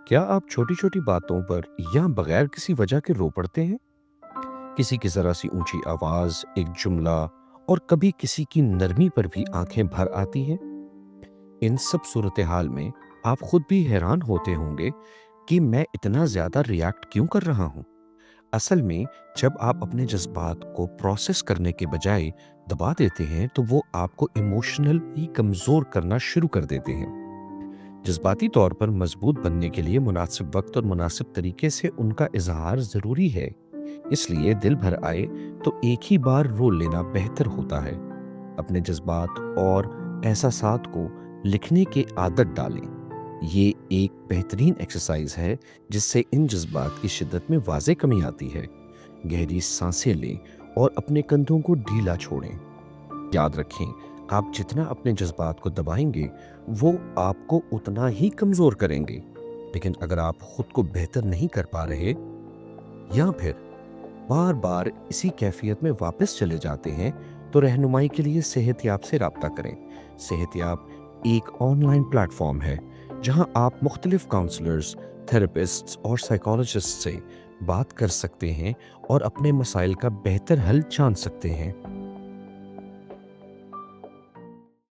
क्या आप छोटी-छोटी बातों पर या बगैर किसी वजह के रो पड़ते हैं? किसी की ज़रा-सी ऊँची आवाज़, एक जुमला और कभी किसी की नरमी पर भी आँखें भर आती हैं। इन सब सूरत-ए-हाल में आप खुद भी हैरान होते होंगे कि मैं इतना ज़्यादा रिएक्ट क्यों कर रहा हूँ? असल में जब आप अपने जज़्बात को प्रोसेस करने के बजाय दबा देते हैं, तो वो आपको इमोशनली कमज़ोर करना शुरू कर देते हैं। जज़्बाती तौर पर मज़बूत बनने के लिए मुनासिब वक़्त और मुनासिब तरीके से उनका इज़हार ज़रूरी है। इसलिए दिल भर आए तो एक ही बार रो लेना बेहतर होता है। अपने जज़्बात और एहसासात को लिखने की आदत डालें। ये एक बेहतरीन एक्सरसाइज़ है जिससे इन जज़्बात की शिद्दत में वाज़ेह कमी आती है। गहरी साँसें लें और अपने कंधों को ढीला छोड़ें। याद रखें, आप जितना अपने जज़्बात को दबाएँगे, वो आपको उतना ही कमज़ोर करेंगे। लेकिन अगर आप खुद को बेहतर नहीं कर पा रहे या फिर बार-बार इसी कैफ़ियत में वापस चले जाते हैं, तो रहनुमाई के लिए सेहतयाब से राब्ता करें। सेहतयाब एक ऑनलाइन प्लेटफ़ॉर्म है, जहां आप मुख्तलिफ़ काउंसलर्स, थेरेपिस्ट्स और साइकोलॉजिस्ट से बात कर सकते हैं और अपने मसाइल का बेहतर हल जान सकते हैं।